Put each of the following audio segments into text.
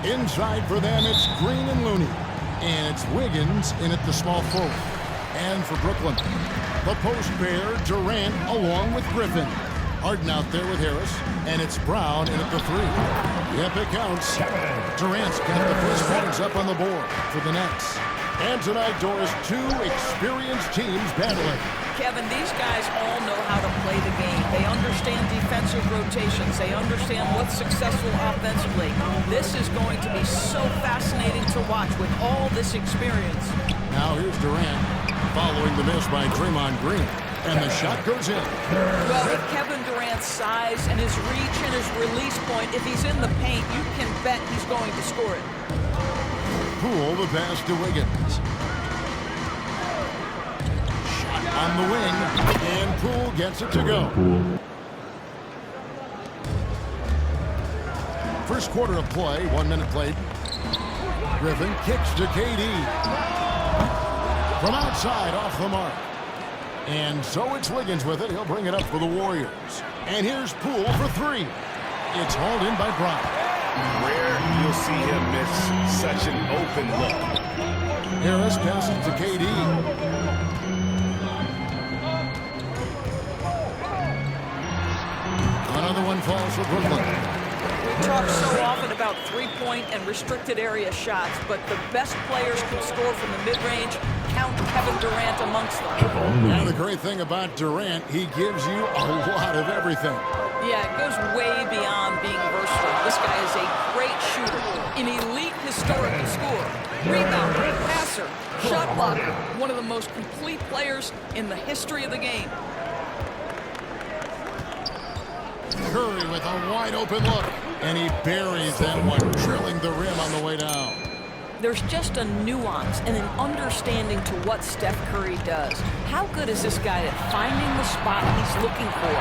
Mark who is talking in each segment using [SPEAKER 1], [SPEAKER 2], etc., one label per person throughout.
[SPEAKER 1] Inside for them, it's Green and Looney. And it's Wiggins in at the small forward. And for Brooklyn, the post pair, Durant along with Griffin. Harden out there with Harris. And it's Brown in at the three. Yep, it counts. Durant's got the first points up on the board for the Nets. And tonight, Doris, two experienced teams battling.
[SPEAKER 2] Kevin, these guys all know how to play the game. They understand defensive rotations. They understand what's successful offensively. This is going to be so fascinating to watch with all this experience.
[SPEAKER 1] Now here's Durant following the miss by Draymond Green. And the shot goes in.
[SPEAKER 2] Well, with Kevin Durant's size and his reach and his release point, if he's in the paint, you can bet he's going to score it.
[SPEAKER 1] Poole the pass to Wiggins. Shot on the wing, and Poole gets it to go. First quarter of play, 1 minute played. Griffin kicks to KD. From outside, off the mark. And so it's Wiggins with it. He'll bring it up for the Warriors. And here's Poole for three. It's hauled in by Brown.
[SPEAKER 3] Rare you'll see him miss such an open look.
[SPEAKER 1] Harris passes to KD. Another one falls for Brooklyn.
[SPEAKER 2] We talk so often about three-point and restricted area shots, but the best players can score from the mid-range. Count Kevin Durant amongst them.
[SPEAKER 1] Now the great thing about Durant, he gives you a lot of everything.
[SPEAKER 2] Yeah, it goes way beyond being versatile. This guy is a great shooter, an elite historical scorer, rebounder, passer, shot blocker, one of the most complete players in the history of the game.
[SPEAKER 1] Curry with a wide open look, and he buries that one, drilling the rim on the way down.
[SPEAKER 2] There's just a nuance and an understanding to what Steph Curry does. How good is this guy at finding the spot he's looking for?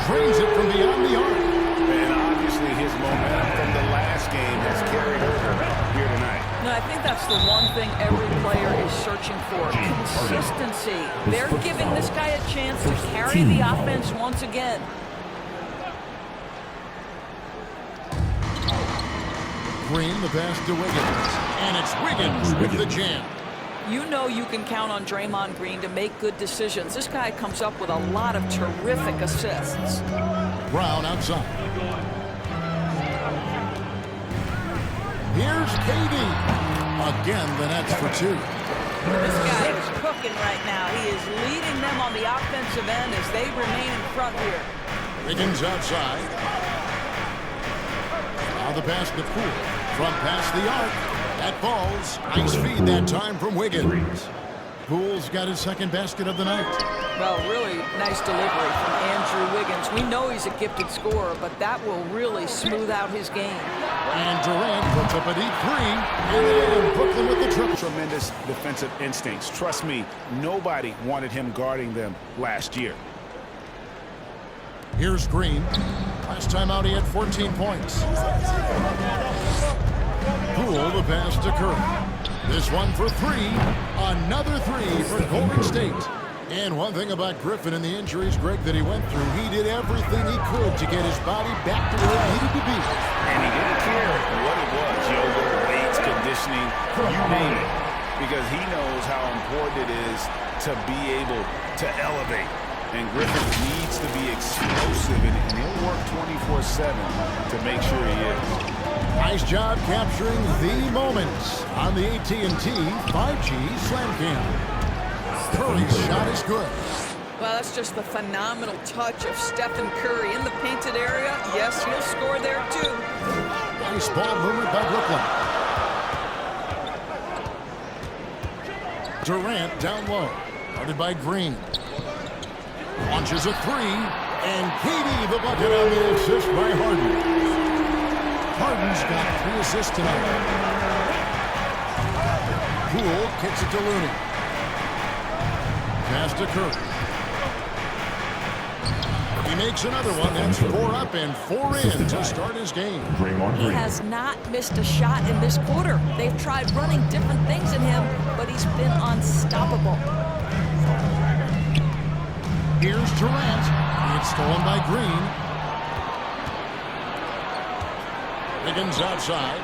[SPEAKER 1] Trains it from beyond the arc.
[SPEAKER 3] And obviously his momentum from the last game has carried over here tonight.
[SPEAKER 2] No, I think that's the one thing every player is searching for. Consistency. They're giving this guy a chance to carry the offense once again.
[SPEAKER 1] Green, the pass to Wiggins. And it's Wiggins with the jam.
[SPEAKER 2] You know you can count on Draymond Green to make good decisions. This guy comes up with a lot of terrific assists.
[SPEAKER 1] Brown outside. Here's KD. Again, the Nets for two.
[SPEAKER 2] This guy is cooking right now. He is leading them on the offensive end as they remain in front here.
[SPEAKER 1] Wiggins outside. Now the pass to Poole. From past the arc. That falls. Nice feed that time from Wiggins. Poole's got his second basket of the night.
[SPEAKER 2] Well, really nice delivery from Andrew Wiggins. We know he's a gifted scorer, but that will really smooth out his game.
[SPEAKER 1] And Durant puts up a deep three. And Brooklyn with the triple.
[SPEAKER 3] Tremendous defensive instincts. Trust me, nobody wanted him guarding them last year.
[SPEAKER 1] Here's Green. Last time out, he had 14 points. Poole the pass to Curry. This one for three. Another three for Golden State. And one thing about Griffin and the injuries, Greg, that he went through, he did everything he could to get his body back to where it needed to be.
[SPEAKER 3] And he didn't care what it was, yoga, weights, conditioning, you name it. Because he knows how important it is to be able to elevate. And Griffin needs to be explosive, and he'll work 24/7 to make sure he is.
[SPEAKER 1] Nice job capturing the moments on the AT&T 5G Slam Cam. Curry's shot is good.
[SPEAKER 2] Well, that's just the phenomenal touch of Stephen Curry in the painted area. Yes, he'll score there too.
[SPEAKER 1] Nice ball movement by Brooklyn. Durant down low. Guarded by Green. Launches a three. And KD the bucket on the assist by Harden. Harden's got 3 assists tonight. Poole kicks it to Looney. Pass to Curry. He makes another one. That's 4 up and 4 in to start his game.
[SPEAKER 2] He has not missed a shot in this quarter. They've tried running different things in him, but he's been unstoppable.
[SPEAKER 1] Here's Durant. It's stolen by Green. Wiggins outside.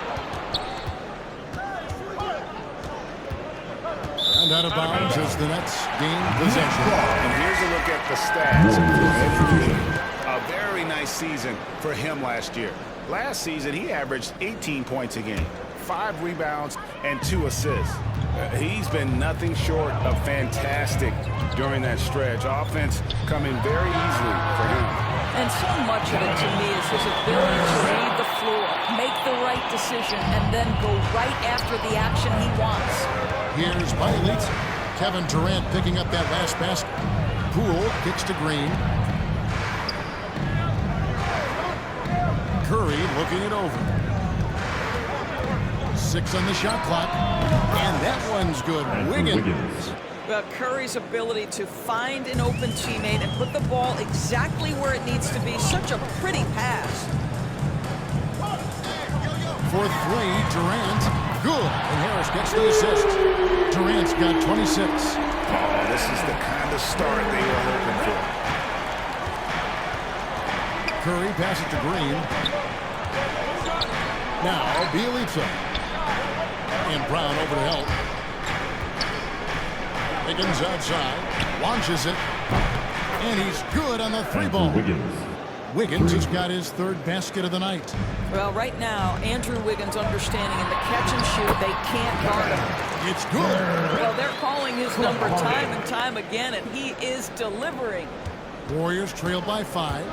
[SPEAKER 1] And out of bounds as the Nets gain possession.
[SPEAKER 3] And here's a look at the stats. A very nice season for him last year. Last season, he averaged 18 points a game, 5 rebounds, and 2 assists. He's been nothing short of fantastic during that stretch. Offense coming very easily for him.
[SPEAKER 2] And so much of it to me is his ability to read the floor, make the right decision, and then go right after the action he wants.
[SPEAKER 1] Here's by elite Kevin Durant picking up that last basket. Poole kicks to Green. Curry looking it over. 6 on the shot clock. And that one's good. Wiggins.
[SPEAKER 2] Well, Curry's ability to find an open teammate and put the ball exactly where it needs to be. Such a pretty pass.
[SPEAKER 1] For 3, Durant. Good. And Harris gets the assist. Durant's got 26.
[SPEAKER 3] Oh, this is the kind of start they were hoping for.
[SPEAKER 1] Curry passes to Green. Now, Bielitsa. And Brown over to help. Wiggins outside. Launches it. And he's good on the 3-ball. Wiggins has got his 3rd basket of the night.
[SPEAKER 2] Well, right now, Andrew Wiggins understanding in the catch and shoot, they can't guard him.
[SPEAKER 1] It's good.
[SPEAKER 2] Well, they're calling his number time and time again, and he is delivering.
[SPEAKER 1] Warriors trail by 5.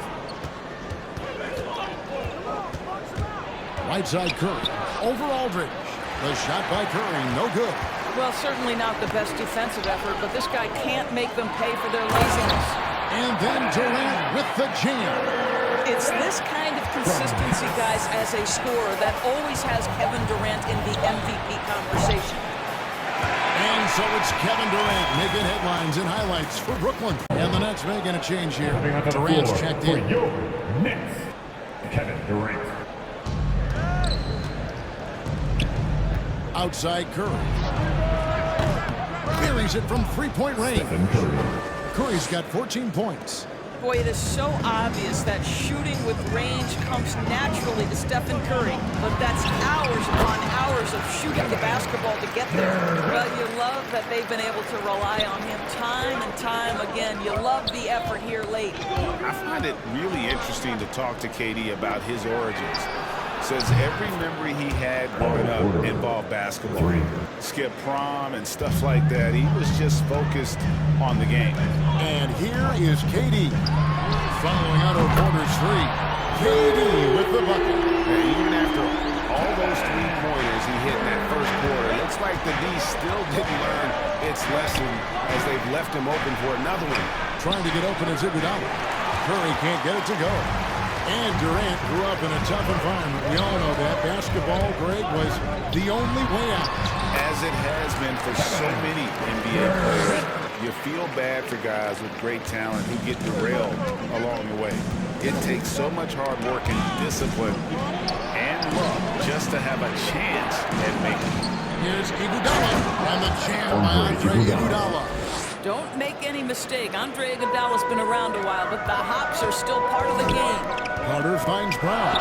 [SPEAKER 1] Right side Curry. Over Aldridge. The shot by Curry, no good.
[SPEAKER 2] Well, certainly not the best defensive effort, but this guy can't make them pay for their laziness.
[SPEAKER 1] And then Durant with the jam.
[SPEAKER 2] It's this kind of consistency, guys, as a scorer that always has Kevin Durant in the MVP conversation.
[SPEAKER 1] And so it's Kevin Durant making headlines and highlights for Brooklyn. And the Nets making a change here. Durant's checked in.
[SPEAKER 4] Nets, Kevin Durant.
[SPEAKER 1] Outside Curry. Buries it from 3-point range. Curry's got 14 points.
[SPEAKER 2] Boy, it is so obvious that shooting with range comes naturally to Stephen Curry, but that's hours upon hours of shooting the basketball to get there. Well, you love that they've been able to rely on him time and time again. You love the effort here late.
[SPEAKER 3] I find it really interesting to talk to KD about his origins. Says every memory he had growing up involved basketball. Skip prom and stuff like that. He was just focused on the game.
[SPEAKER 1] And here is KD. Following Otto Porter's 3. KD with the bucket.
[SPEAKER 3] And even after all those 3-pointers he hit in that first quarter, it looks like the D still didn't learn its lesson as they've left him open for another one.
[SPEAKER 1] Trying to get open as Iguodala. Curry can't get it to go. And Durant grew up in a tough environment. We all know that. Basketball, Greg, was the only way out.
[SPEAKER 3] As it has been for so many NBA players. You feel bad for guys with great talent who get derailed along the way. It takes so much hard work and discipline and luck just to have a chance at making it.
[SPEAKER 1] Here's Iguodala on the jam by Andre Iguodala.
[SPEAKER 2] Don't make any mistake. Andre Iguodala's been around a while, but the hops are still part of the game.
[SPEAKER 1] Carter finds Brown.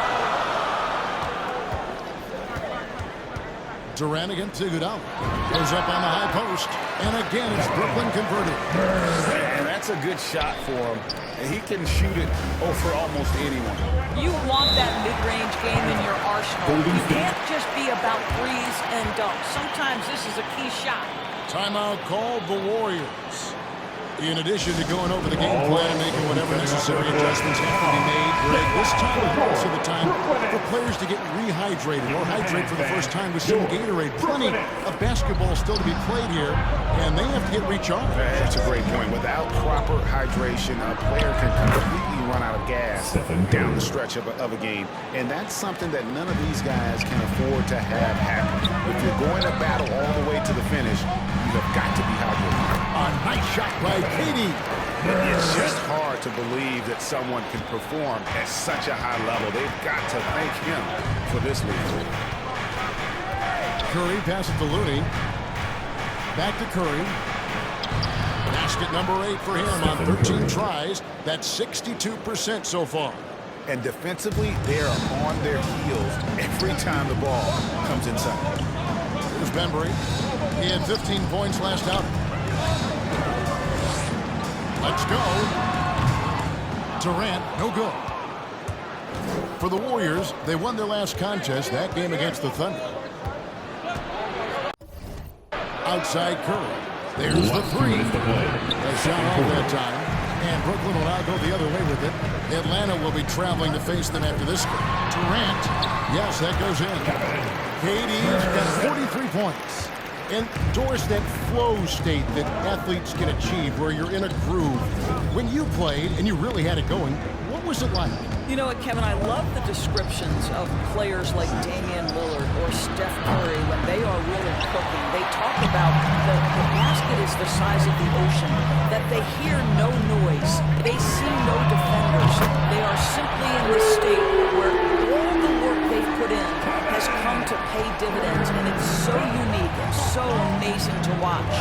[SPEAKER 1] Durant against Iguodala. Goes up on the high post. And again, it's Brooklyn converted.
[SPEAKER 3] And that's a good shot for him. He can shoot it over almost anyone.
[SPEAKER 2] You want that mid-range game in your arsenal. You can't just be about threes and dunks. Sometimes this is a key shot.
[SPEAKER 1] Timeout called the Warriors. In addition to going over the game plan and making whatever necessary adjustments have to be made, Greg, this time is also the time for players to get rehydrated or hydrate for the first time with some Gatorade. Plenty of basketball still to be played here, and they have to get recharged.
[SPEAKER 3] That's a great point. Without proper hydration, a player can completely run out of gas down the stretch of a game, and that's something that none of these guys can afford to have happen. If you're going to battle all the way to the finish, you have got to be hydrated.
[SPEAKER 1] A nice shot by KD.
[SPEAKER 3] It's just hard to believe that someone can perform at such a high level. They've got to thank him for this lead.
[SPEAKER 1] Curry passes to Looney. Back to Curry. Basket number 8 for him on 13 tries. That's 62% so far.
[SPEAKER 3] And defensively, they are on their heels every time the ball comes inside.
[SPEAKER 1] Here's Bembry. He had 15 points last outing. Let's go. Durant, no good. For the Warriors, they won their last contest, that game against the Thunder. Outside Curry. There's the three. A shot off that time. And Brooklyn will now go the other way with it. Atlanta will be traveling to face them after this game. Durant. Yes, that goes in. KD's got 43 points. And Doris, that flow state that athletes can achieve where you're in a groove. When you played and you really had it going, what was it like?
[SPEAKER 2] You know what, Kevin, I love the descriptions of players like Damian Lillard or Steph Curry when they are really cooking. They talk about the basket is the size of the ocean, that they hear no noise, they see no defenders. They are simply in this state where all the work they've put in has come to pay dividends, and it's so unique and so amazing to watch.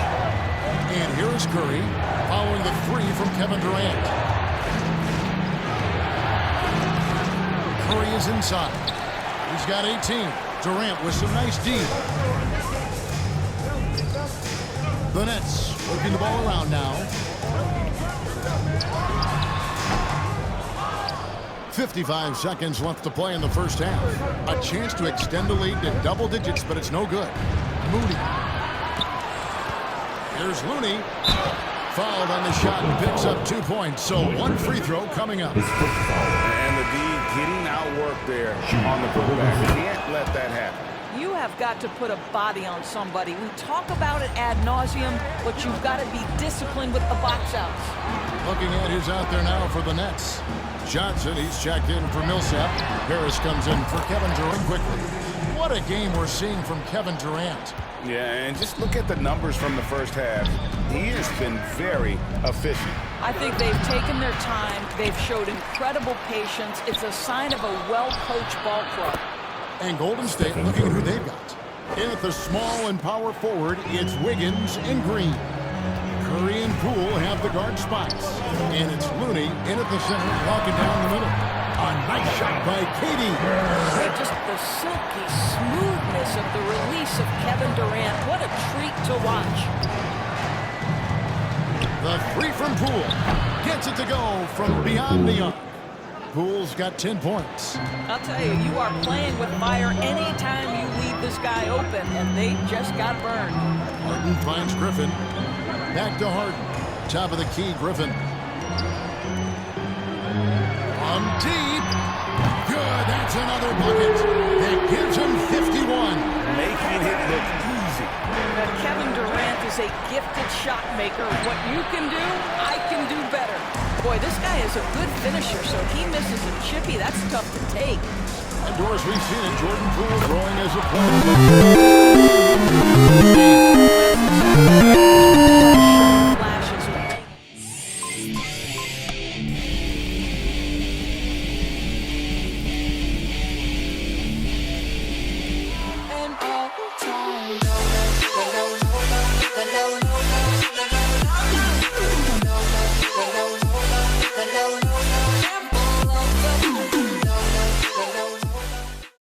[SPEAKER 1] And here is Curry following the three from Kevin Durant. Curry is inside. He's got 18. Durant with some nice D. The Nets working the ball around now. 55 seconds left to play in the first half. A chance to extend the lead to double digits, but it's no good. Moody. Here's Looney. Fouled on the shot and picks up 2 points. So one free throw coming up.
[SPEAKER 3] And the D getting outworked there on the putback. Can't let that happen.
[SPEAKER 2] You have got to put a body on somebody. We talk about it ad nauseum, but you've got to be disciplined with the box outs.
[SPEAKER 1] Looking at who's out there now for the Nets. Johnson, he's checked in for Millsap. Harris comes in for Kevin Durant quickly. What a game we're seeing from Kevin Durant.
[SPEAKER 3] Yeah, and just look at the numbers from the first half. He has been very efficient.
[SPEAKER 2] I think they've taken their time. They've showed incredible patience. It's a sign of a well-coached ball club.
[SPEAKER 1] And Golden State looking at who they've got. In at the small and power forward, it's Wiggins and Green. Curry and Poole have the guard spots. And it's Looney in at the center, walking down the middle. A nice shot by KD.
[SPEAKER 2] Just the silky smoothness of the release of Kevin Durant. What a treat to watch.
[SPEAKER 1] The three from Poole. Gets it to go from beyond the arc. Poole's got 10 points.
[SPEAKER 2] I'll tell you, you are playing with fire anytime you leave this guy open, and they just got burned.
[SPEAKER 1] Harden finds Griffin. Back to Harden. Top of the key, Griffin. From deep. Good, that's another bucket. That gives him 51.
[SPEAKER 3] Making it look easy.
[SPEAKER 2] Kevin Durant is a gifted shot maker. What you can do, I can do better. Boy, this guy is a good finisher, so he misses a chippy. That's tough to take.
[SPEAKER 1] And Doris, we've seen it. Jordan Poole growing as a player.